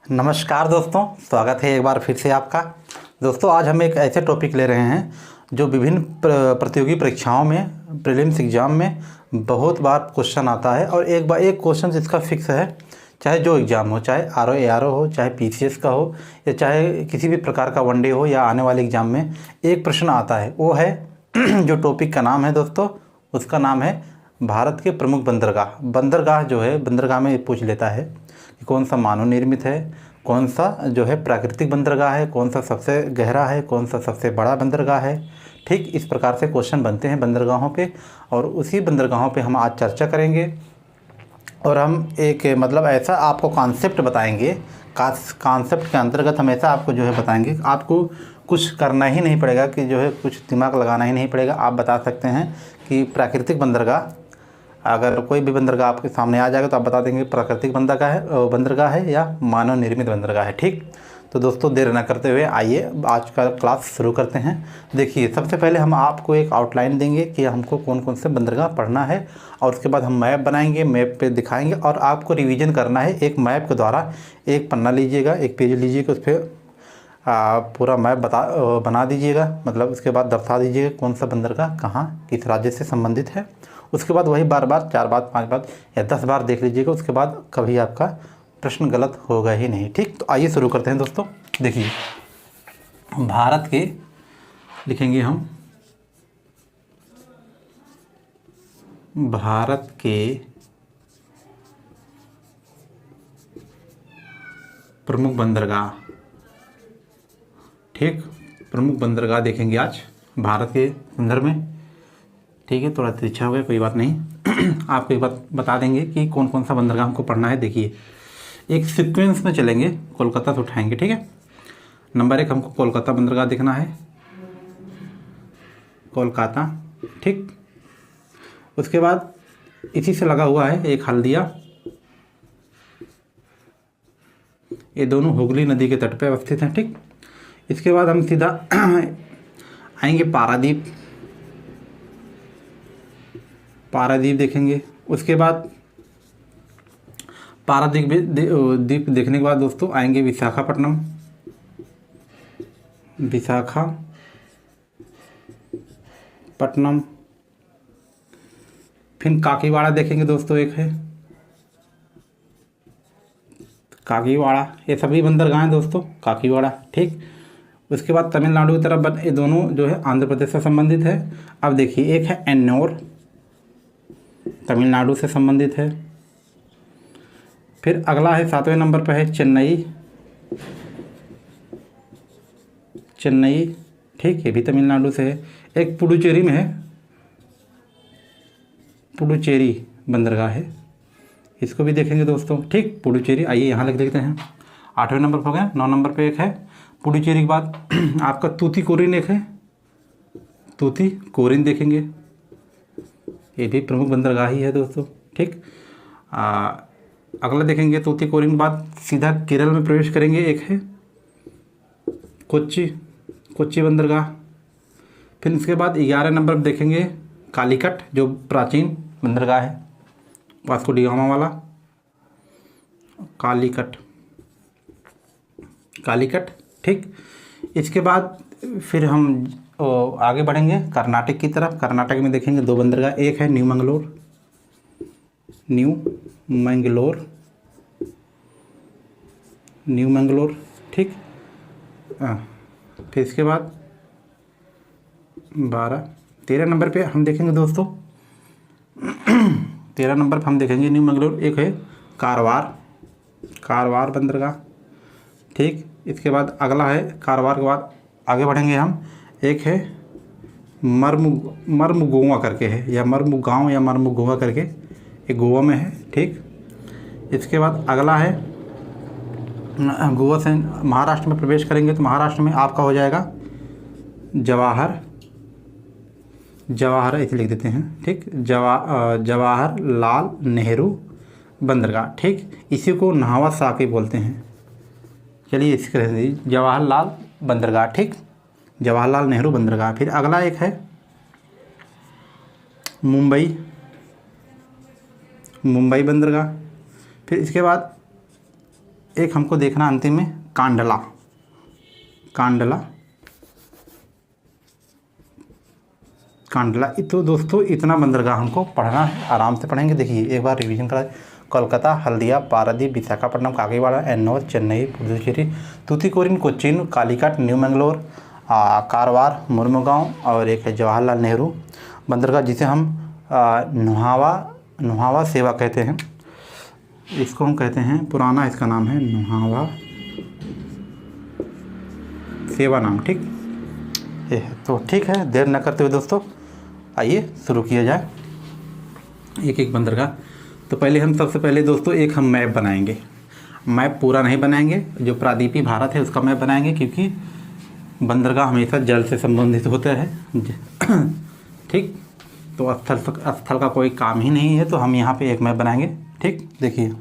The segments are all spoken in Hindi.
नमस्कार दोस्तों, स्वागत है एक बार फिर से आपका। दोस्तों, आज हम एक ऐसे टॉपिक ले रहे हैं जो विभिन्न प्रतियोगी परीक्षाओं में, प्रीलिम्स एग्ज़ाम में बहुत बार क्वेश्चन आता है और एक बार एक क्वेश्चन जिसका फिक्स है, चाहे जो एग्ज़ाम हो, चाहे आरओ एआरओ हो, चाहे पीसीएस का हो या चाहे किसी भी प्रकार का वनडे हो या आने वाले एग्ज़ाम में एक प्रश्न आता है। वो है जो टॉपिक का नाम है दोस्तों, उसका नाम है भारत के प्रमुख बंदरगाह। बंदरगाह जो है, बंदरगाह में पूछ लेता है कि कौन सा मानव निर्मित है, कौन सा जो है प्राकृतिक बंदरगाह है, कौन सा सबसे गहरा है, कौन सा सबसे बड़ा बंदरगाह है। ठीक इस प्रकार से क्वेश्चन बनते हैं बंदरगाहों पे और उसी बंदरगाहों पे हम आज चर्चा करेंगे। और हम एक मतलब ऐसा आपको कॉन्सेप्ट बताएंगे, कॉन्सेप्ट के अंतर्गत हम ऐसा आपको जो है बताएंगे, आपको कुछ करना ही नहीं पड़ेगा कि जो है कुछ दिमाग लगाना ही नहीं पड़ेगा। आप बता सकते हैं कि प्राकृतिक बंदरगाह, अगर कोई भी बंदरगाह आपके सामने आ जाएगा तो आप बता देंगे प्राकृतिक बंदरगाह है या मानव निर्मित बंदरगाह है। ठीक, तो दोस्तों देर न करते हुए आइए आज का क्लास शुरू करते हैं। देखिए, सबसे पहले हम आपको एक आउटलाइन देंगे कि हमको कौन कौन से बंदरगाह पढ़ना है और उसके बाद हम मैप बनाएंगे, मैप पे दिखाएंगे और आपको रिवीजन करना है। एक मैप के द्वारा एक पन्ना लीजिएगा, एक पेज लीजिएगा, उस पर पूरा मैप बना दीजिएगा, मतलब उसके बाद दर्शा दीजिएगा कौन सा बंदरगाह कहाँ किस राज्य से संबंधित है। उसके बाद वही बार बार 4 बार 5 बार या 10 बार देख लीजिएगा, उसके बाद कभी आपका प्रश्न गलत होगा ही नहीं। ठीक, तो आइए शुरू करते हैं दोस्तों। देखिए, भारत के लिखेंगे हम, भारत के प्रमुख बंदरगाह। ठीक, प्रमुख बंदरगाह देखेंगे आज भारत के संदर्भ में। ठीक है, थोड़ा तिरछा हो गया, कोई बात नहीं। आपको एक बात बता देंगे कि कौन कौन सा बंदरगाह हमको पढ़ना है। देखिए, एक सीक्वेंस में चलेंगे, कोलकाता से उठाएंगे। ठीक है, नंबर 1 हमको कोलकाता बंदरगाह देखना है, कोलकाता। ठीक, उसके बाद इसी से लगा हुआ है एक हल्दिया, ये दोनों हुगली नदी के तट पर अवस्थित हैं। ठीक, इसके बाद हम सीधा आएंगे पारादीप, पारादीप देखेंगे। उसके बाद पारादीप द्वीप देखने के बाद दोस्तों आएंगे विशाखापट्टनम, विशाखापट्टनम। फिर काकीवाड़ा देखेंगे दोस्तों, एक है काकीवाड़ा, ये सभी बंदरगाह हैं दोस्तों, काकीवाड़ा। ठीक, उसके बाद तमिलनाडु की तरफ, ये दोनों जो है आंध्र प्रदेश से संबंधित है। अब देखिए, एक है एन्नौर, तमिलनाडु से संबंधित है। फिर अगला है 7वें नंबर पर है चेन्नई, चेन्नई। ठीक, ये भी तमिलनाडु से है। एक पुडुचेरी में है, पुडुचेरी बंदरगाह है, इसको भी देखेंगे दोस्तों। ठीक, पुडुचेरी, आइए यहाँ लिख देते हैं। 8वें नंबर पर हो गया। 9 नंबर पे एक है पुडुचेरी के बाद आपका तूतीकोरिन, एक है तूतीकोरिन देखेंगे, ये भी प्रमुख बंदरगाह ही है दोस्तों। ठीक, अगला देखेंगे तूतीकोरिन के बाद सीधा केरल में प्रवेश करेंगे, एक है कोच्चि, कोच्चि बंदरगाह। फिर इसके बाद 11 नंबर पर देखेंगे कालीकट, जो प्राचीन बंदरगाह है, वास्को डी गामा वाला कालीकट, कालीकट। ठीक, इसके बाद फिर हम आगे बढ़ेंगे कर्नाटक की तरफ। कर्नाटक में देखेंगे 2 बंदरगाह, एक है new Mangalore, new Mangalore, new Mangalore. ठीक, फिर इसके बाद 13 नंबर पे हम देखेंगे दोस्तों 13 नंबर पर हम देखेंगे न्यू मंगलोर, एक है कारवार, कारवार बंदरगाह। ठीक, इसके बाद अगला है कारवार के बाद आगे बढ़ेंगे हम, एक है मर्मुगोवा करके है, या मर्मुगांव या मर्मुगोवा करके, एक गोवा में है। ठीक, इसके बाद अगला है गोवा से महाराष्ट्र में प्रवेश करेंगे तो महाराष्ट्र में आपका हो जाएगा जवाहर, जवाहर ऐसे लिख देते हैं। ठीक, जवाहरलाल नेहरू बंदरगाह। ठीक, इसी को नहावा साकी बोलते हैं। चलिए इसके रह दीजिए, जवाहरलाल बंदरगाह। ठीक, जवाहरलाल नेहरू बंदरगाह। फिर अगला एक है मुंबई, मुंबई बंदरगाह। फिर इसके बाद एक हमको देखना अंतिम में कांडला, कांडला, कांडला। तो दोस्तों इतना बंदरगाह हमको पढ़ना है, आराम से पढ़ेंगे। देखिए एक बार रिवीजन करा, कोलकाता, हल्दिया, पारादीप, विशाखापट्टनम, काकीवाड़ा, एन्नौर, चेन्नई, पुडुचेरी, तूतीकोरिन, कोचीन, कालीकट, न्यू मैंगलोर, कारवार, मुर्मुगांव और एक है जवाहरलाल नेहरू बंदरगाह, जिसे हम नुहावा सेवा कहते हैं। इसको हम कहते हैं, पुराना इसका नाम है नुहावा सेवा नाम, ठीक। ये है तो ठीक है, देर न करते हुए दोस्तों आइए शुरू किया जाए एक एक बंदरगाह। तो पहले हम सबसे पहले दोस्तों एक हम मैप बनाएंगे। मैप पूरा नहीं बनाएंगे, जो प्रायद्वीपीय भारत है उसका मैप बनाएंगे, क्योंकि बंदरगाह हमेशा जल से संबंधित होते हैं, ठीक। तो स्थल का कोई काम ही नहीं है, तो हम यहाँ पे एक मैप बनाएंगे, ठीक। देखिए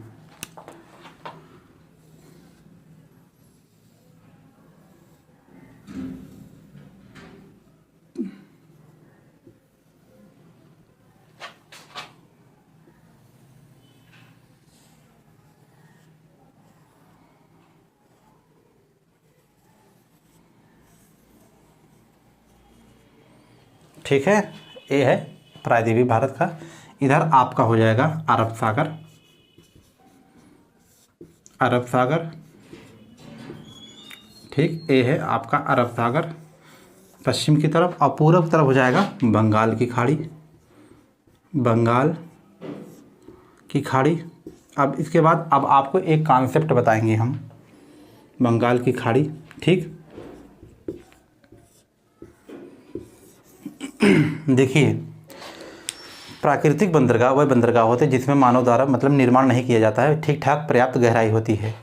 ठीक है, ये है प्रायद्वीपीय भारत का। इधर आपका हो जाएगा अरब सागर, अरब सागर, ठीक। ये है आपका अरब सागर पश्चिम की तरफ, और पूरब तरफ हो जाएगा बंगाल की खाड़ी, बंगाल की खाड़ी। अब इसके बाद अब आपको एक कॉन्सेप्ट बताएंगे हम, बंगाल की खाड़ी, ठीक। देखिए प्राकृतिक बंदरगाह वह बंदरगाह होते हैं जिसमें मानव द्वारा मतलब निर्माण नहीं किया जाता है, ठीक ठाक पर्याप्त गहराई होती है।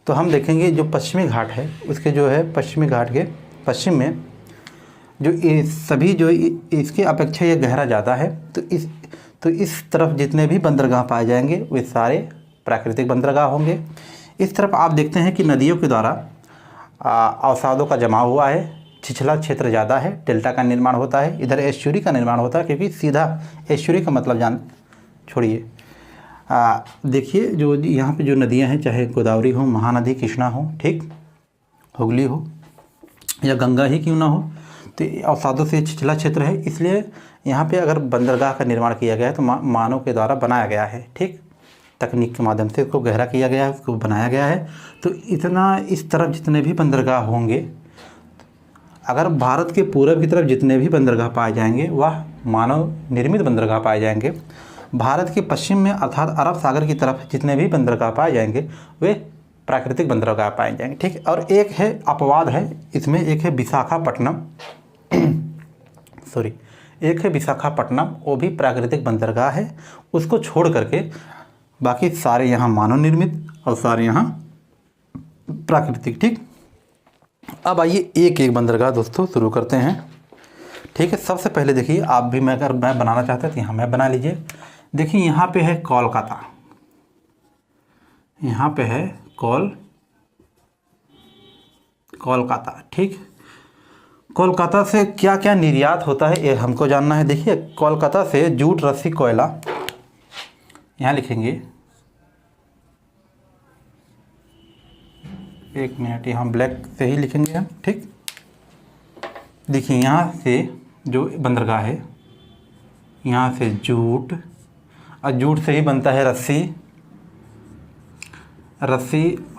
तो हम देखेंगे जो पश्चिमी घाट है उसके जो है पश्चिमी घाट के पश्चिम में जो सभी जो इसके अपेक्षा ये गहरा ज़्यादा है, तो इस तरफ जितने भी बंदरगाह पाए जाएंगे वे सारे प्राकृतिक बंदरगाह होंगे। इस तरफ आप देखते हैं कि नदियों के द्वारा अवसादों का जमाव हुआ है, छिछला क्षेत्र ज़्यादा है, डेल्टा का निर्माण होता है। इधर एस्चुरी का निर्माण होता है, क्योंकि सीधा एस्चुरी का मतलब छोड़िए। देखिए जो यहाँ पे जो नदियाँ हैं, चाहे गोदावरी हो, महानदी, कृष्णा हो, ठीक, हुगली हो या गंगा ही क्यों ना हो, तो अवसादों से छिछला क्षेत्र है। इसलिए यहाँ पे अगर बंदरगाह का निर्माण किया गया है तो मानव के द्वारा बनाया गया है, ठीक, तकनीक के माध्यम से उसको गहरा किया गया है, उसको बनाया गया है। तो इतना इस तरफ जितने भी बंदरगाह होंगे, अगर भारत के पूरब की तरफ जितने भी बंदरगाह पाए जाएंगे वह मानव निर्मित बंदरगाह पाए जाएंगे। भारत के पश्चिम में अर्थात अरब सागर की तरफ जितने भी बंदरगाह पाए जाएंगे वे प्राकृतिक बंदरगाह पाए जाएंगे, ठीक। और एक है अपवाद है इसमें, एक है विशाखापट्टनम सॉरी एक है विशाखापट्टनम, वो भी प्राकृतिक बंदरगाह है। उसको छोड़ करके बाकी सारे यहाँ मानव निर्मित और सारे यहाँ प्राकृतिक, ठीक। अब आइए एक एक बंदरगाह दोस्तों शुरू करते हैं, ठीक है। सबसे पहले देखिए, आप भी मैं अगर मैं बनाना चाहता तो यहाँ मैं बना लीजिए। देखिए यहाँ पे है कोलकाता, यहाँ पे है कोलकाता, ठीक। कोलकाता से क्या क्या निर्यात होता है ये हमको जानना है। देखिए कोलकाता से जूट, रस्सी, कोयला, यहाँ लिखेंगे, एक मिनट, यहाँ ब्लैक से ही लिखेंगे हम, ठीक। देखिए यहाँ से जो बंदरगाह है, यहाँ से जूट, और जूट से ही बनता है रस्सी,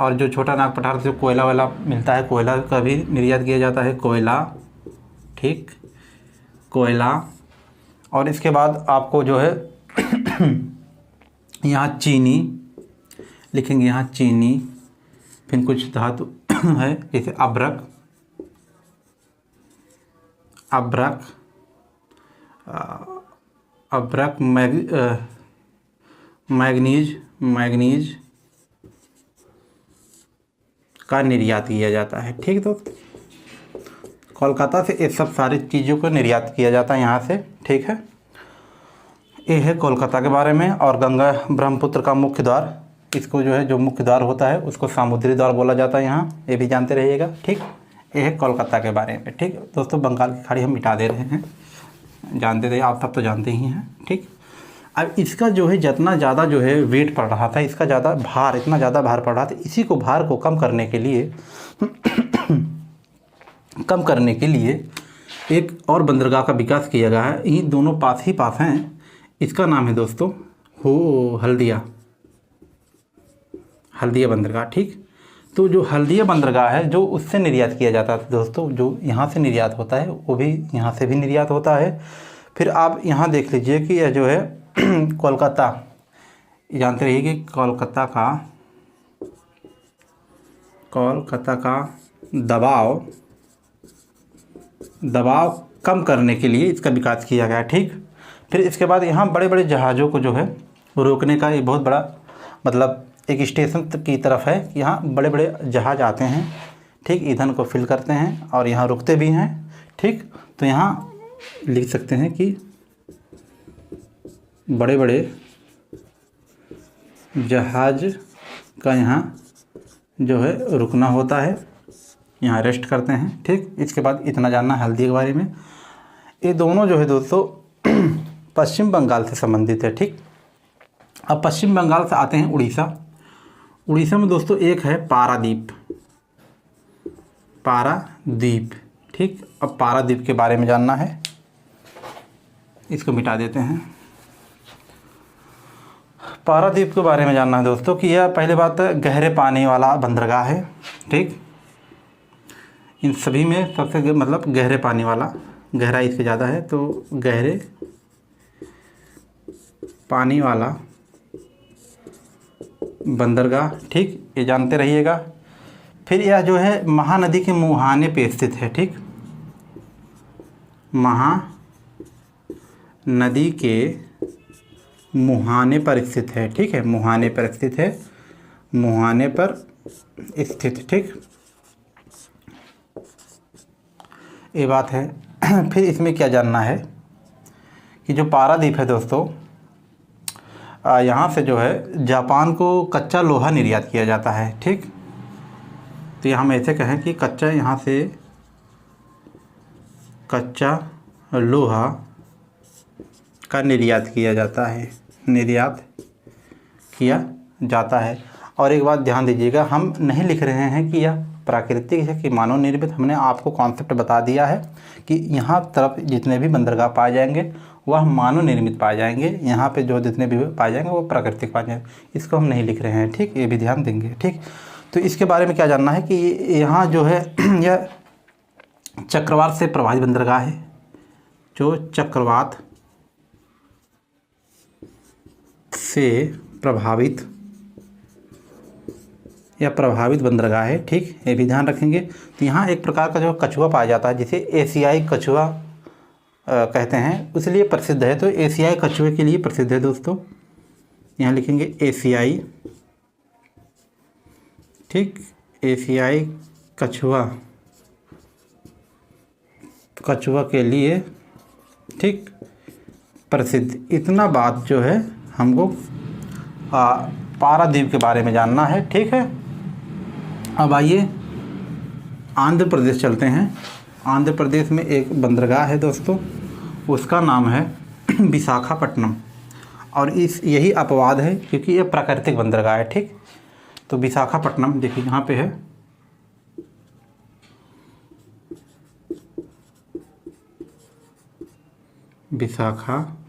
और जो छोटा नाग पठार से कोयला वाला मिलता है, कोयला का भी निर्यात किया जाता है, कोयला, ठीक, कोयला। और इसके बाद आपको जो है यहाँ चीनी लिखेंगे, यहाँ चीनी, फिर कुछ धातु है जैसे अब्रक, मैग्नीज का निर्यात किया जाता है, ठीक। तो कोलकाता से ये सब सारी चीज़ों को निर्यात किया जाता है यहाँ से, ठीक है। ये है कोलकाता के बारे में। और गंगा ब्रह्मपुत्र का मुख्य द्वार, इसको जो है जो मुख्य द्वार होता है उसको सामुद्री द्वार बोला जाता है यहाँ, ये भी जानते रहिएगा, ठीक। ये है कोलकाता के बारे में, ठीक। दोस्तों बंगाल की खाड़ी हम मिटा दे रहे हैं, जानते थे आप, सब तो जानते ही हैं, ठीक। अब इसका जो है जितना ज़्यादा जो है वेट पड़ रहा था, इसका ज़्यादा भार, इतना ज़्यादा भार पड़ रहा था, इसी को भार को कम करने के लिए कम करने के लिए एक और बंदरगाह का विकास किया गया है। ये दोनों पास ही पास हैं। इसका नाम है दोस्तों हल्दिया बंदरगाह। ठीक, तो जो हल्दिया बंदरगाह है, जो उससे निर्यात किया जाता है दोस्तों, जो यहाँ से निर्यात होता है वो भी यहाँ से भी निर्यात होता है। फिर आप यहाँ देख लीजिए कि यह जो है कोलकाता, जानते रहिए कि कोलकाता का दबाव कम करने के लिए इसका विकास किया गया। ठीक, फिर इसके बाद यहाँ बड़े बड़े जहाज़ों को जो है रोकने का ये बहुत बड़ा मतलब एक स्टेशन की तरफ है कि यहाँ बड़े बड़े जहाज़ आते हैं। ठीक, ईंधन को फिल करते हैं और यहाँ रुकते भी हैं। ठीक, तो यहाँ लिख सकते हैं कि बड़े बड़े जहाज का यहाँ जो है रुकना होता है, यहाँ रेस्ट करते हैं। ठीक, इसके बाद इतना जानना है हल्दी के बारे में। ये दोनों जो है दोस्तों पश्चिम बंगाल से संबंधित है। ठीक, अब पश्चिम बंगाल से आते हैं उड़ीसा में दोस्तों एक है पारादीप। ठीक, अब पारादीप के बारे में जानना है, इसको मिटा देते हैं। पारादीप के बारे में जानना है दोस्तों कि यह पहले बात गहरे पानी वाला बंदरगाह है। ठीक, इन सभी में सबसे मतलब गहरे पानी वाला, गहराई इससे ज़्यादा है, तो गहरे पानी वाला बंदरगाह। ठीक, ये जानते रहिएगा। फिर यह जो है महानदी के मुहाने पे स्थित है। ठीक, महानदी के मुहाने पर स्थित है। ठीक है, मुहाने पर स्थित है, मुहाने पर स्थित। ठीक, ये बात है। फिर इसमें क्या जानना है कि जो पारादीप है दोस्तों, यहाँ से जो है जापान को कच्चा लोहा निर्यात किया जाता है। ठीक, तो हम ऐसे कहें कि यहाँ से कच्चा लोहा का निर्यात किया जाता है। और एक बात ध्यान दीजिएगा, हम नहीं लिख रहे हैं कि यह प्राकृतिक है कि मानव निर्मित। हमने आपको कॉन्सेप्ट बता दिया है कि यहाँ तरफ जितने भी बंदरगाह पाए जाएंगे वह मानव निर्मित पाए जाएंगे, यहाँ पे जो जितने भी पाए जाएंगे वो प्राकृतिक पाए जाएंगे। इसको हम नहीं लिख रहे हैं। ठीक, ये भी ध्यान देंगे। ठीक, तो इसके बारे में क्या जानना है कि यहाँ जो है यह चक्रवात से प्रभावित बंदरगाह है, जो चक्रवात से प्रभावित बंदरगाह है। ठीक, ये भी ध्यान रखेंगे। तो यहाँ एक प्रकार का जो कछुआ पाया जाता है जिसे एशियाई कछुआ कहते हैं, इसलिए प्रसिद्ध है। तो एशियाई कछुए के लिए प्रसिद्ध है दोस्तों, यहाँ लिखेंगे एशियाई। ठीक, एशियाई कछुआ के लिए ठीक प्रसिद्ध। इतना बात जो है हमको पारादीप के बारे में जानना है। ठीक है, अब आइए आंध्र प्रदेश चलते हैं। आंध्र प्रदेश में एक बंदरगाह है दोस्तों, उसका नाम है विशाखापट्टनम। और यही अपवाद है क्योंकि ये प्राकृतिक बंदरगाह है। ठीक, तो विशाखापट्टनम देखिए यहाँ पे है, विशाखापट्टनम।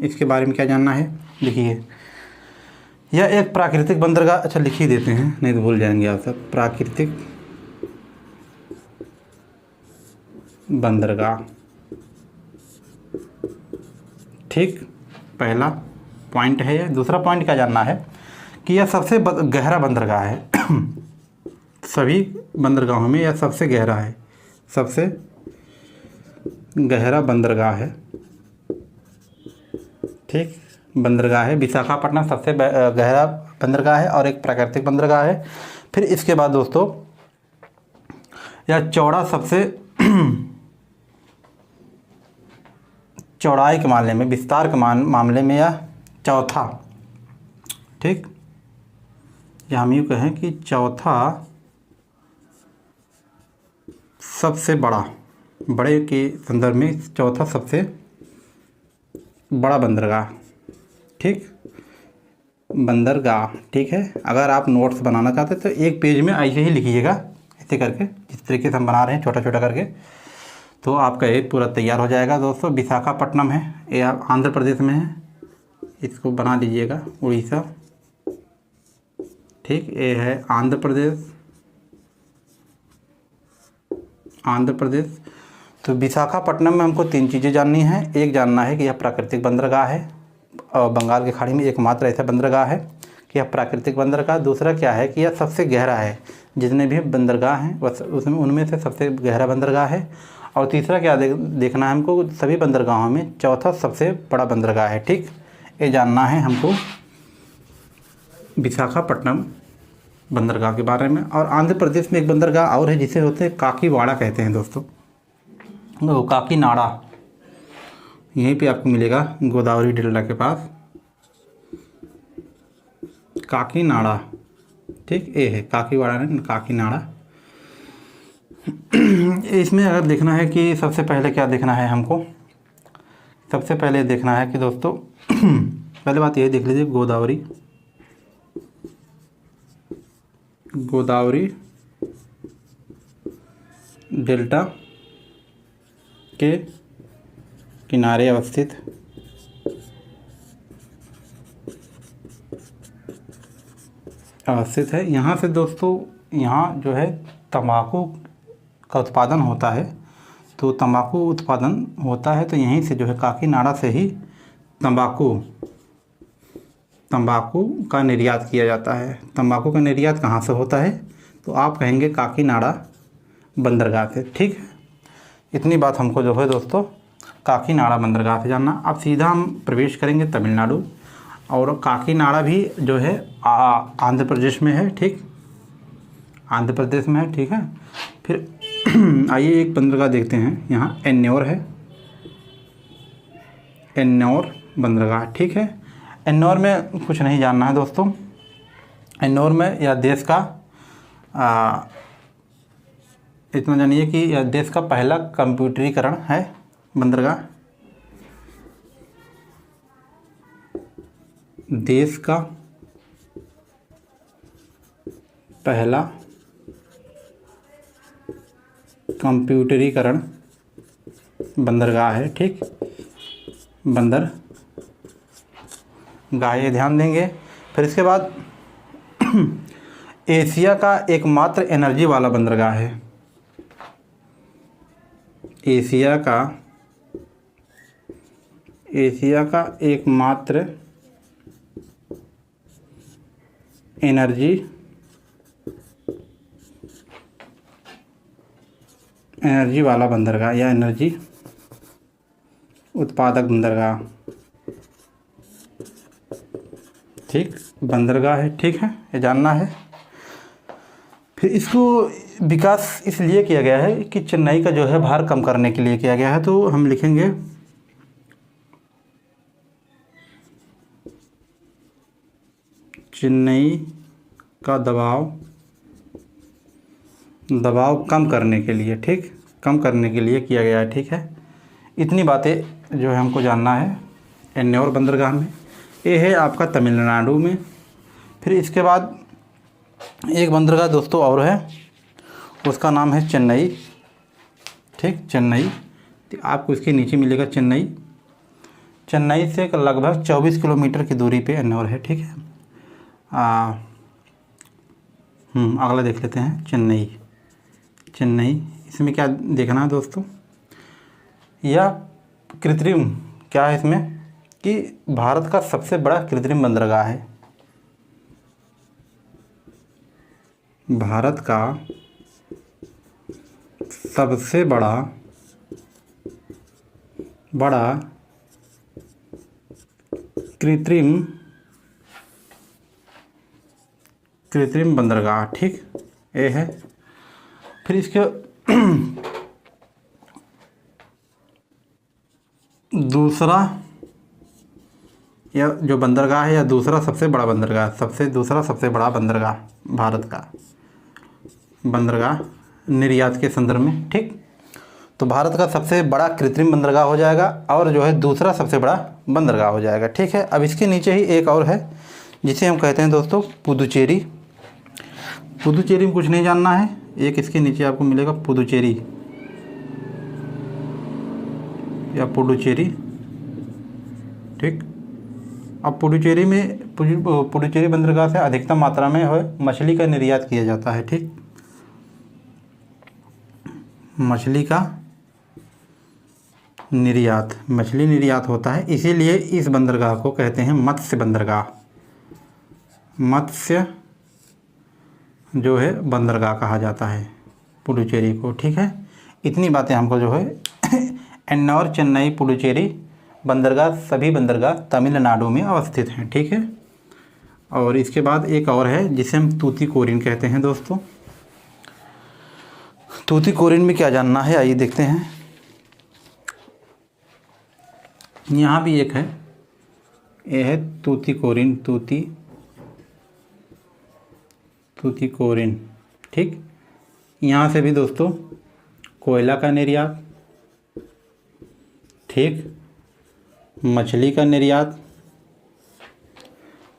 इसके बारे में क्या जानना है, देखिए यह एक प्राकृतिक बंदरगाह, अच्छा लिख ही देते हैं नहीं तो भूल जाएंगे आप सब। प्राकृतिक बंदरगाह। ठीक, पहला पॉइंट है। दूसरा पॉइंट क्या जानना है कि यह सबसे गहरा बंदरगाह है सभी बंदरगाहों में यह सबसे गहरा है, सबसे गहरा बंदरगाह है। ठीक, बंदरगाह है विशाखापट्टनम, सबसे गहरा बंदरगाह है और एक प्राकृतिक बंदरगाह है। फिर इसके बाद दोस्तों यह सबसे चौड़ाई के मामले में, विस्तार के मामले में यह चौथा। ठीक, या हम यूँ कहें कि चौथा सबसे बड़ा बड़े के संदर्भ में चौथा सबसे बड़ा बंदरगाह, ठीक, बंदरगाह, ठीक है। अगर आप नोट्स बनाना चाहते हैं तो एक पेज में ऐसे ही लिखिएगा, ऐसे करके, जिस तरीके से हम बना रहे हैं छोटा छोटा करके, तो आपका ये पूरा तैयार हो जाएगा दोस्तों। विशाखापट्टनम है, ये आंध्र प्रदेश में है, इसको बना लीजिएगा, उड़ीसा, ठीक। ये है आंध्र प्रदेश, आंध्र प्रदेश। तो विशाखापट्टनम में हमको 3 चीज़ें जाननी है। एक जानना है कि यह प्राकृतिक बंदरगाह है और बंगाल की खाड़ी में एकमात्र ऐसा बंदरगाह है कि यह प्राकृतिक बंदरगाह। दूसरा क्या है कि यह सबसे गहरा है, जितने भी बंदरगाह हैं बस उसमें उनमें से सबसे गहरा बंदरगाह है। और तीसरा क्या देखना है हमको, सभी बंदरगाहों में चौथा सबसे बड़ा बंदरगाह है, ठीक। ये जानना है हमको विशाखापट्टनम बंदरगाह के बारे में। और आंध्र प्रदेश में एक बंदरगाह और है जिसे होते हैं काकीवाड़ा कहते हैं दोस्तों, वो काकीनाडा, यहीं पे आपको मिलेगा गोदावरी डेल्टा के पास, काकीनाडा, ठीक। ये है काकीवाड़ा नहीं, काकीनाडा। इसमें अगर देखना है कि सबसे पहले क्या देखना है हमको, सबसे पहले देखना है कि दोस्तों पहले बात ये देख लीजिए, गोदावरी, गोदावरी डेल्टा के किनारे अवस्थित है। यहाँ से दोस्तों, यहाँ जो है तंबाकू का उत्पादन होता है, तो तंबाकू उत्पादन होता है तो यहीं से जो है काकीनाडा से ही तंबाकू का निर्यात किया जाता है। तंबाकू का निर्यात कहाँ से होता है, तो आप कहेंगे काकीनाडा बंदरगाह से, ठीक है। इतनी बात हमको जो है दोस्तों काकीनाडा बंदरगाह से जानना। अब सीधा हम प्रवेश करेंगे तमिलनाडु, और काकीनाडा भी जो है आंध्र प्रदेश में है, ठीक, आंध्र प्रदेश में है, ठीक है। फिर आइए एक बंदरगाह देखते हैं, यहाँ एन्योर है, एन्योर बंदरगाह, ठीक है। एन्योर में कुछ नहीं जानना है दोस्तों। एन्योर में यह देश का इतना जानिए कि यह देश का पहला कंप्यूटरीकरण है बंदरगाह, देश का पहला कंप्यूटरीकरण बंदरगाह है, ठीक, बंदरगाह, ये ध्यान देंगे। फिर इसके बाद एशिया का एकमात्र एनर्जी वाला बंदरगाह है, एशिया का एकमात्र एनर्जी वाला बंदरगाह या एनर्जी उत्पादक बंदरगाह, ठीक, बंदरगाह है, ठीक है, ये जानना है। फिर इसको विकास इसलिए किया गया है कि चेन्नई का जो है भार कम करने के लिए किया गया है, तो हम लिखेंगे चेन्नई का दबाव कम करने के लिए, ठीक, कम करने के लिए किया गया है, ठीक है। इतनी बातें जो है हमको जानना है एन्योर बंदरगाह में। ये है आपका तमिलनाडु में। फिर इसके बाद एक बंदरगाह दोस्तों और है, उसका नाम है चेन्नई, ठीक, चेन्नई, तो आपको इसके नीचे मिलेगा चेन्नई। चेन्नई से लगभग 24 किलोमीटर की दूरी पे एन्योर है, ठीक है। अगला देख लेते हैं चेन्नई। इसमें क्या देखना है दोस्तों, यह कृत्रिम क्या है इसमें कि भारत का सबसे बड़ा कृत्रिम बंदरगाह है, भारत का सबसे बड़ा कृत्रिम बंदरगाह, ठीक, ये है। फिर इसके दूसरा या जो बंदरगाह है या दूसरा सबसे बड़ा बंदरगाह भारत का बंदरगाह निर्यात के संदर्भ में, ठीक। तो भारत का सबसे बड़ा कृत्रिम बंदरगाह हो जाएगा और जो है दूसरा सबसे बड़ा बंदरगाह हो जाएगा। ठीक है, अब इसके नीचे ही एक और है जिसे हम कहते हैं दोस्तों पुदुचेरी। पुदुचेरी में कुछ नहीं जानना है, एक इसके नीचे आपको मिलेगा पुदुचेरी या पुडुचेरी। ठीक, अब पुडुचेरी में पुडुचेरी बंदरगाह से अधिकतम मात्रा में है मछली का निर्यात किया जाता है। ठीक, मछली का निर्यात, मछली निर्यात होता है, इसीलिए इस बंदरगाह को कहते हैं मत्स्य बंदरगाह। मत्स्य जो है बंदरगाह कहा जाता है पुडुचेरी को। ठीक है, इतनी बातें हमको जो है एन्नौर, चेन्नई, पुडुचेरी बंदरगाह, सभी बंदरगाह तमिलनाडु में अवस्थित हैं। ठीक है, और इसके बाद एक और है जिसे हम तूतीकोरिन कहते हैं दोस्तों। तूतीकोरिन में क्या जानना है, आइए देखते हैं। यहाँ भी एक है, यह है तूतीकोरिन, तूतीकोरिन। ठीक, यहाँ से भी दोस्तों कोयला का निर्यात, ठीक, मछली का निर्यात,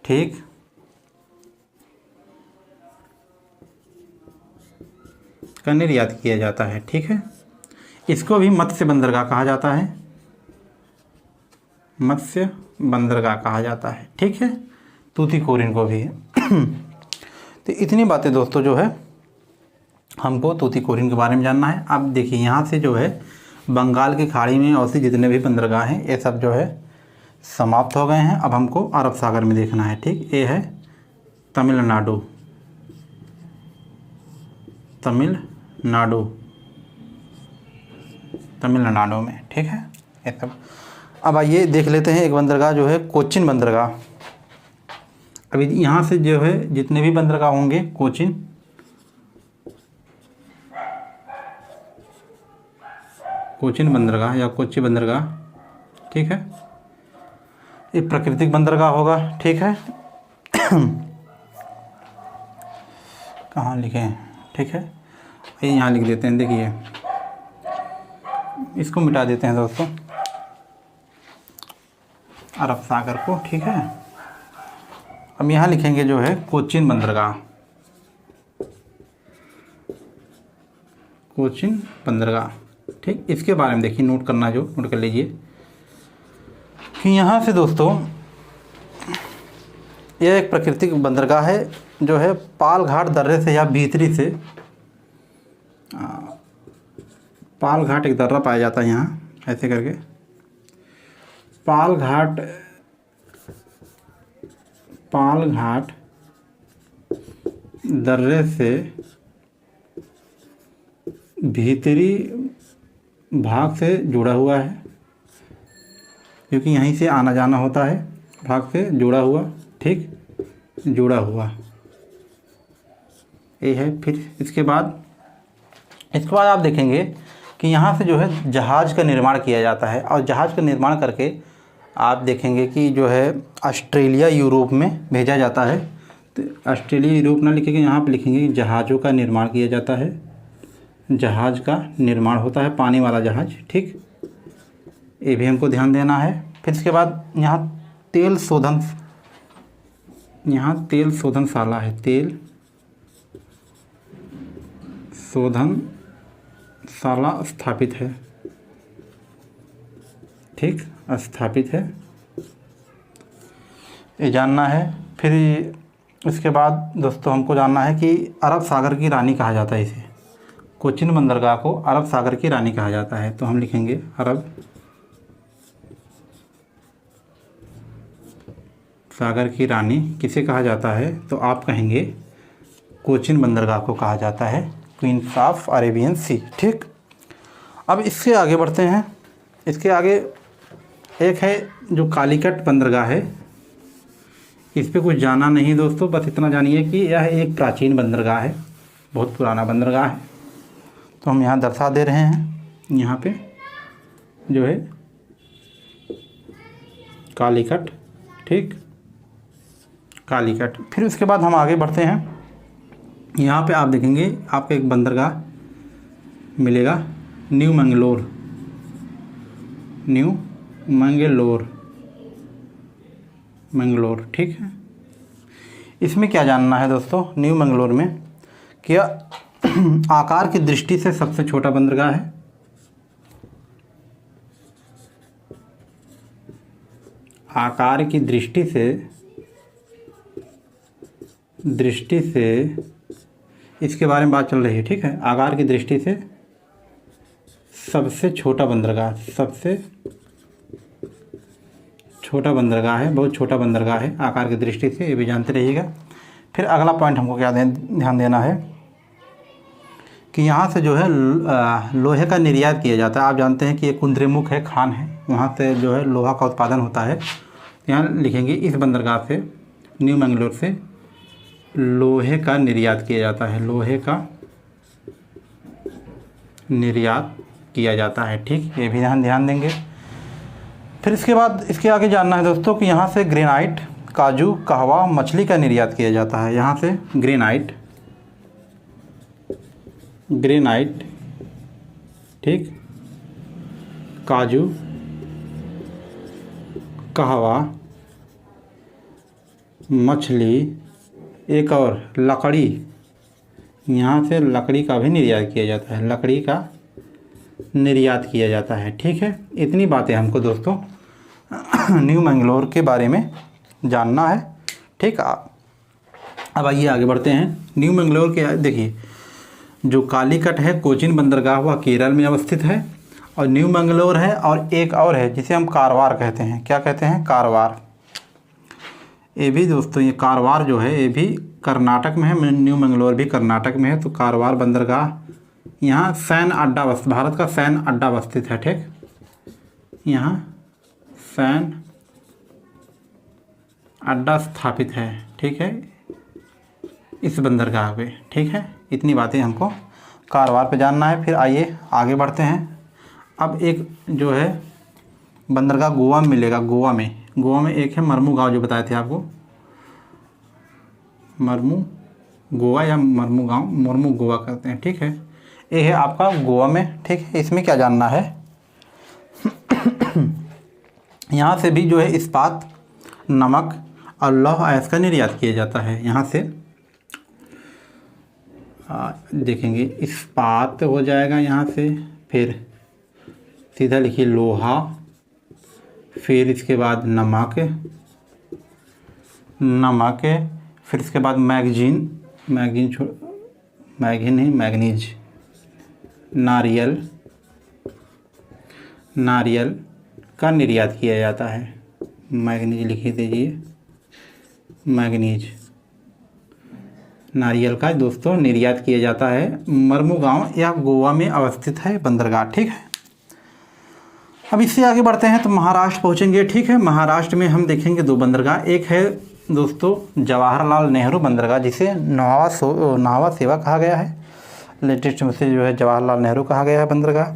ठीक, का निर्यात किया जाता है। ठीक है, इसको भी मत्स्य बंदरगाह कहा जाता है, मत्स्य बंदरगाह कहा जाता है। ठीक है, तूतीकोरिन को भी तो इतनी बातें दोस्तों जो है हमको तूतीकोरिन के बारे में जानना है। अब देखिए यहाँ से जो है बंगाल की खाड़ी में और से जितने भी बंदरगाह हैं ये सब जो है समाप्त हो गए हैं। अब हमको अरब सागर में देखना है। ठीक, ये है तमिलनाडु, तमिलनाडु में। ठीक है, ये सब। अब आइए देख लेते हैं एक बंदरगाह जो है कोचिन बंदरगाह। अभी यहाँ से जो है जितने भी बंदरगाह होंगे कोचिन बंदरगाह या कोच्चि बंदरगाह, ठीक है, ये प्राकृतिक बंदरगाह होगा। ठीक है कहाँ लिखें, ठीक है, ये यहाँ लिख देते हैं। देखिए इसको मिटा देते हैं दोस्तों, अरब सागर को। ठीक है, अब यहाँ लिखेंगे जो है कोचिन बंदरगाह, कोचिन बंदरगाह। ठीक, इसके बारे में देखिए, नोट करना जो नोट कर लीजिए कि यहाँ से दोस्तों यह एक प्राकृतिक बंदरगाह है जो है पालघाट दर्रे से या भीतरी से, पालघाट एक दर्रा पाया जाता है यहाँ, ऐसे करके पालघाट दर्रे से भीतरी भाग से जुड़ा हुआ है, क्योंकि यहीं से आना जाना होता है, भाग से जुड़ा हुआ। ठीक, जुड़ा हुआ ये है। फिर इसके बाद आप देखेंगे कि यहाँ से जो है जहाज़ का निर्माण किया जाता है, और जहाज़ का निर्माण करके आप देखेंगे कि जो है ऑस्ट्रेलिया, यूरोप में भेजा जाता है। तो ऑस्ट्रेलिया, यूरोप ना लिखेंगे, यहाँ पे लिखेंगे कि जहाज़ों का निर्माण किया जाता है, जहाज़ का निर्माण होता है, पानी वाला जहाज़। ठीक, ये भी हमको ध्यान देना है। फिर इसके बाद यहाँ तेल शोधनशाला है, तेल शोधनशाला स्थापित है। ठीक, स्थापित है, ये जानना है। फिर इसके बाद दोस्तों हमको जानना है कि अरब सागर की रानी कहा जाता है इसे, कोचिन बंदरगाह को अरब सागर की रानी कहा जाता है। तो हम लिखेंगे अरब सागर की रानी किसे कहा जाता है, तो आप कहेंगे कोचिन बंदरगाह को कहा जाता है, क्वींस ऑफ अरेबियन सी। ठीक, अब इससे आगे बढ़ते हैं। इसके आगे एक है जो कालीकट बंदरगाह है, इस पे कुछ जाना नहीं दोस्तों, बस इतना जानिए कि यह एक प्राचीन बंदरगाह है, बहुत पुराना बंदरगाह है। तो हम यहाँ दर्शा दे रहे हैं, यहाँ पे जो है कालीकट। ठीक, कालीकट। फिर उसके बाद हम आगे बढ़ते हैं। यहाँ पे आप देखेंगे आपको एक बंदरगाह मिलेगा न्यू मंगलोर, न्यू मंगलोर, मंगलोर, ठीक है। इसमें क्या जानना है दोस्तों, न्यू मंगलोर में क्या आकार की दृष्टि से सबसे छोटा बंदरगाह है, आकार की दृष्टि से इसके बारे में बात चल रही है, ठीक है। आकार की दृष्टि से सबसे छोटा बंदरगाह, सबसे छोटा बंदरगाह है, बहुत छोटा बंदरगाह है आकार की दृष्टि से, ये भी जानते रहिएगा। फिर अगला पॉइंट हमको क्या ध्यान देना है कि यहाँ से जो है लोहे का निर्यात किया जाता है। आप जानते हैं कि ये कुंद्रेमुख है, खान है, वहाँ से जो है लोहा का उत्पादन होता है। यहाँ लिखेंगे इस बंदरगाह से, न्यू मंगलोर से लोहे का निर्यात किया जाता है, लोहे का निर्यात किया जाता है, ठीक, ये भी ध्यान देंगे। फिर इसके बाद इसके आगे जानना है दोस्तों कि यहाँ से ग्रेनाइट, काजू, कहवा, मछली का निर्यात किया जाता है। यहाँ से ग्रेनाइट, ठीक, काजू, कहवा, मछली, एक और लकड़ी, यहाँ से लकड़ी का भी निर्यात किया जाता है, लकड़ी का निर्यात किया जाता है, ठीक है। इतनी बातें हमको दोस्तों न्यू मंगलोर के बारे में जानना है, ठीक। अब आइए आगे बढ़ते हैं। न्यू मंगलोर के देखिए, जो कालीकट है कोचीन बंदरगाह वह केरल में अवस्थित है, और न्यू मंगलोर है, और एक और है जिसे हम कारवार कहते हैं। क्या कहते हैं? कारवार। ये भी दोस्तों, ये कारवार जो है ये भी कर्नाटक में है, न्यू मंगलोर भी कर्नाटक में है। तो कारवार बंदरगाह यहाँ सैन्य अड्डा, भारत का सैन्य अड्डा अवस्थित है, ठीक। यहाँ सैन्य अड्डा स्थापित है, ठीक है, इस बंदरगाह पे, ठीक है। इतनी बातें हमको कारवार पे जानना है। फिर आइए आगे बढ़ते हैं। अब एक जो है बंदरगाह गोवा में मिलेगा, गोवा में एक है मरमू गांव, जो बताए थे आपको, मरमू गोवा या मरमू गांव, मरमू गोवा कहते हैं, ठीक है। ये है आपका गोवा में, ठीक है। इसमें क्या जानना है यहाँ से भी जो है इस्पात, नमक और लौह अयस्क का निर्यात किया जाता है। यहाँ से देखेंगे इस्पात हो जाएगा यहाँ से, फिर सीधा लिखिए लोहा, फिर इसके बाद नमक, फिर इसके बाद मैग्नीज, नारियल का निर्यात किया जाता है। मैग्नीज लिख दीजिए, मैग्नीज, नारियल का दोस्तों निर्यात किया जाता है। मरमू गांव या गोवा में अवस्थित है बंदरगाह, ठीक है। अब इससे आगे बढ़ते हैं तो महाराष्ट्र पहुंचेंगे, ठीक है। महाराष्ट्र में हम देखेंगे दो बंदरगाह। एक है दोस्तों जवाहरलाल नेहरू बंदरगाह, जिसे नावा सेवा कहा गया है, लेटेस्ट में से जो है जवाहरलाल नेहरू कहा गया है बंदरगाह।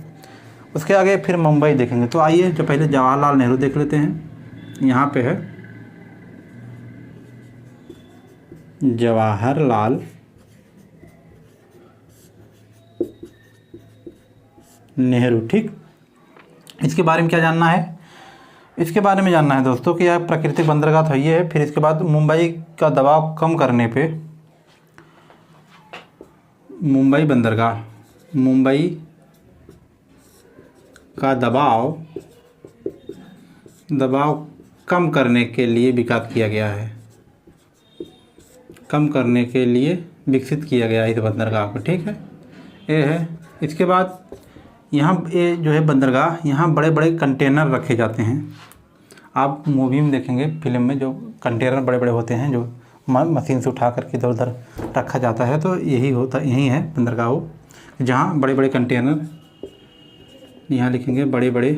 उसके आगे फिर मुंबई देखेंगे। तो आइए जो पहले जवाहरलाल नेहरू देख लेते हैं। यहाँ पे है जवाहरलाल नेहरू, ठीक। इसके बारे में क्या जानना है? इसके बारे में जानना है दोस्तों कि यह प्राकृतिक बंदरगाह तो ये है। फिर इसके बाद मुंबई का दबाव कम करने पे, मुंबई बंदरगाह, मुंबई का दबाव कम करने के लिए विकास किया गया है, कम करने के लिए विकसित किया गया है इस बंदरगाह को, ठीक है। ये है। इसके बाद यहाँ ये जो है बंदरगाह, यहाँ बड़े बड़े कंटेनर रखे जाते हैं। आप मूवी में देखेंगे, फिल्म में, जो कंटेनर बड़े बड़े होते हैं, जो मशीन से उठा करके इधर उधर रखा जाता है। तो यही है बंदरगाह हो, जहाँ बड़े बड़े कंटेनर, यहाँ लिखेंगे बड़े बड़े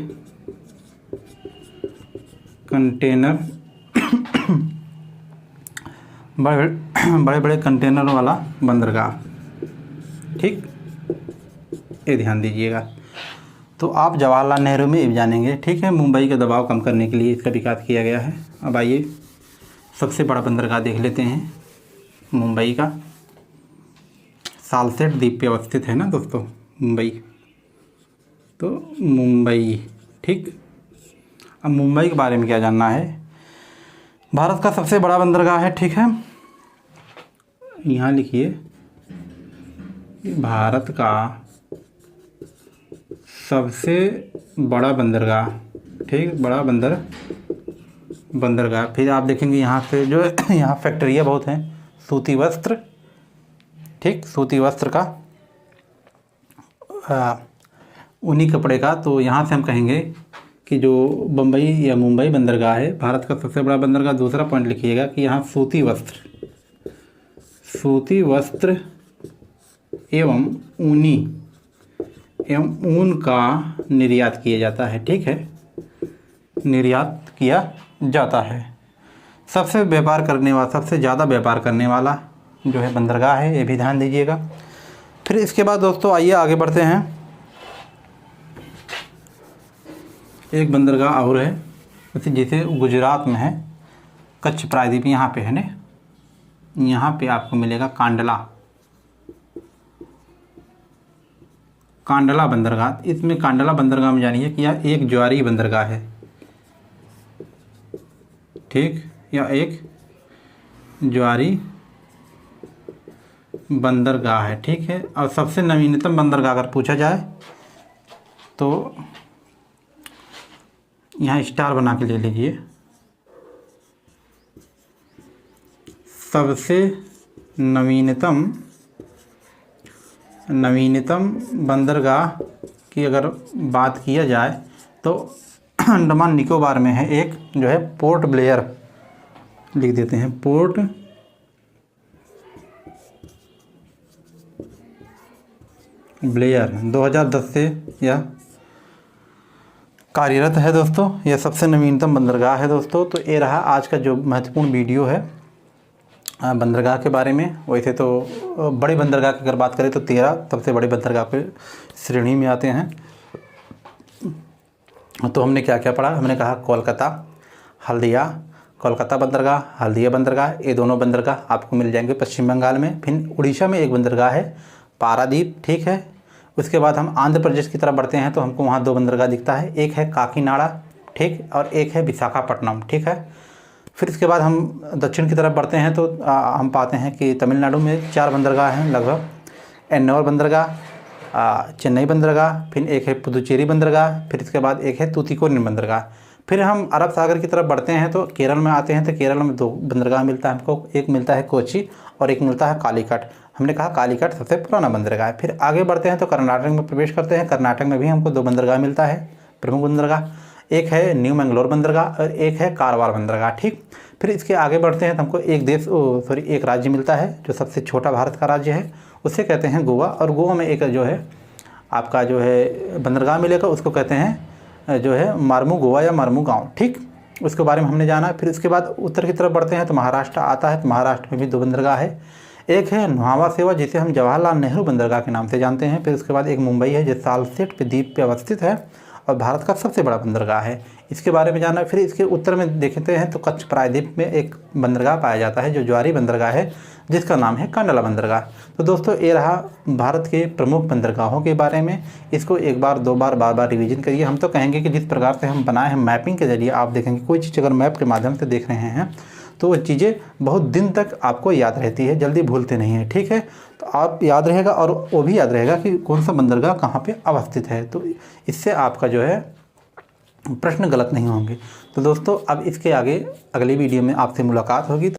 कंटेनर बड़े बड़े कंटेनर वाला बंदरगाह, ठीक, ये ध्यान दीजिएगा। तो आप जवाहरलाल नेहरू में ये जानेंगे, ठीक है। मुंबई का दबाव कम करने के लिए इसका विकास किया गया है। अब आइए सबसे बड़ा बंदरगाह देख लेते हैं, मुंबई का। सालसेट द्वीप पे अवस्थित है ना दोस्तों मुंबई, तो मुंबई। ठीक, अब मुंबई के बारे में क्या जानना है। भारत का सबसे बड़ा बंदरगाह है। ठीक है, यहाँ लिखिए भारत का सबसे बड़ा बंदरगाह। ठीक, बड़ा बंदरगाह। फिर आप देखेंगे यहाँ से जो यहाँ फैक्ट्रियाँ बहुत हैं, सूती वस्त्र। ठीक, सूती वस्त्र का, ऊनी कपड़े का। तो यहाँ से हम कहेंगे कि जो बम्बई या मुंबई बंदरगाह है भारत का सबसे बड़ा बंदरगाह। दूसरा पॉइंट लिखिएगा कि यहाँ सूती वस्त्र एवं ऊन का निर्यात किया जाता है। ठीक है, निर्यात किया जाता है। सबसे ज़्यादा व्यापार करने वाला जो है बंदरगाह है, ये भी ध्यान दीजिएगा। फिर इसके बाद दोस्तों आइए आगे बढ़ते हैं। एक बंदरगाह और है जैसे गुजरात में है, कच्छ प्रायद्वीप, यहाँ पे है ना, यहाँ पे आपको मिलेगा कांडला बंदरगाह। इसमें कांडला बंदरगाह में जानिए कि यह एक ज्वारी बंदरगाह है। ठीक, यह एक ज्वारी बंदरगाह है। ठीक है, और सबसे नवीनतम बंदरगाह अगर पूछा जाए तो यहाँ स्टार बना के ले लीजिए। सबसे नवीनतम बंदरगाह की अगर बात किया जाए तो अंडमान निकोबार में है एक, जो है पोर्ट ब्लेयर। लिख देते हैं पोर्ट ब्लेयर। 2010 से यह कार्यरत है दोस्तों। यह सबसे नवीनतम बंदरगाह है दोस्तों। तो ये रहा आज का जो महत्वपूर्ण वीडियो है बंदरगाह के बारे में। वैसे तो बड़े बंदरगाह की अगर बात करें तो 13 सबसे बड़े बंदरगाह की श्रेणी में आते हैं। तो हमने क्या क्या पढ़ा, हमने कहा कोलकाता बंदरगाह, हल्दिया बंदरगाह, ये दोनों बंदरगाह आपको मिल जाएंगे पश्चिम बंगाल में। फिर उड़ीसा में एक बंदरगाह है पारादीप। ठीक है, उसके बाद हम आंध्र प्रदेश की तरफ बढ़ते हैं तो हमको वहाँ 2 बंदरगाह दिखता है, एक है काकीनाडा, ठीक, और एक है विशाखापट्टनम। ठीक है, फिर इसके बाद हम दक्षिण की तरफ बढ़ते हैं तो हम पाते हैं कि तमिलनाडु में 4 बंदरगाह हैं लगभग। एन्नौर बंदरगाह, चेन्नई बंदरगाह, फिर एक है पुदुचेरी बंदरगाह, फिर इसके बाद एक है तूतीकोरिन बंदरगाह। फिर हम अरब सागर की तरफ बढ़ते हैं तो केरल में आते हैं तो केरल में 2 बंदरगाह मिलता है हमको, एक मिलता है कोची और एक मिलता है कालीकट। हमने कहा कालीकट सबसे पुराना बंदरगाह है। फिर आगे बढ़ते हैं तो कर्नाटक में प्रवेश करते हैं। कर्नाटक में भी हमको 2 बंदरगाह मिलता है, प्रमुख बंदरगाह, एक है न्यू मैंगलोर बंदरगाह और एक है कारवार बंदरगाह। ठीक, फिर इसके आगे बढ़ते हैं तो हमको एक राज्य मिलता है जो सबसे छोटा भारत का राज्य है, उसे कहते हैं गोवा। और गोवा में एक जो है आपका जो है बंदरगाह मिलेगा, उसको कहते हैं जो है मार्मू गोवा या मार्मू गाँव। ठीक, उसके बारे में हमने जाना। फिर इसके बाद उत्तर की तरफ बढ़ते हैं तो महाराष्ट्र आता है, तो महाराष्ट्र में भी 2 बंदरगाह है। एक है न्हावा सेवा जिसे हम जवाहरलाल नेहरू बंदरगाह के नाम से जानते हैं। फिर उसके बाद एक मुंबई है जो सालसेट पे द्वीप पे अवस्थित है और भारत का सबसे बड़ा बंदरगाह है, इसके बारे में जानना। फिर इसके उत्तर में देखते हैं तो कच्छ प्रायद्वीप में एक बंदरगाह पाया जाता है जो ज्वारी बंदरगाह है, जिसका नाम है कांडला बंदरगाह। तो दोस्तों ये रहा भारत के प्रमुख बंदरगाहों के बारे में। इसको एक बार 2 बार बार रिवीजन करिए। हम तो कहेंगे कि जिस प्रकार से हम बनाए हैं मैपिंग के जरिए, आप देखेंगे कोई चीज़ अगर मैप के माध्यम से देख रहे हैं तो वो चीज़ें बहुत दिन तक आपको याद रहती है, जल्दी भूलते नहीं हैं। ठीक है, तो आप याद रहेगा और वो भी याद रहेगा कि कौन सा बंदरगाह कहाँ पे अवस्थित है, तो इससे आपका जो है प्रश्न गलत नहीं होंगे। तो दोस्तों अब इसके आगे अगली वीडियो में आपसे मुलाकात होगी।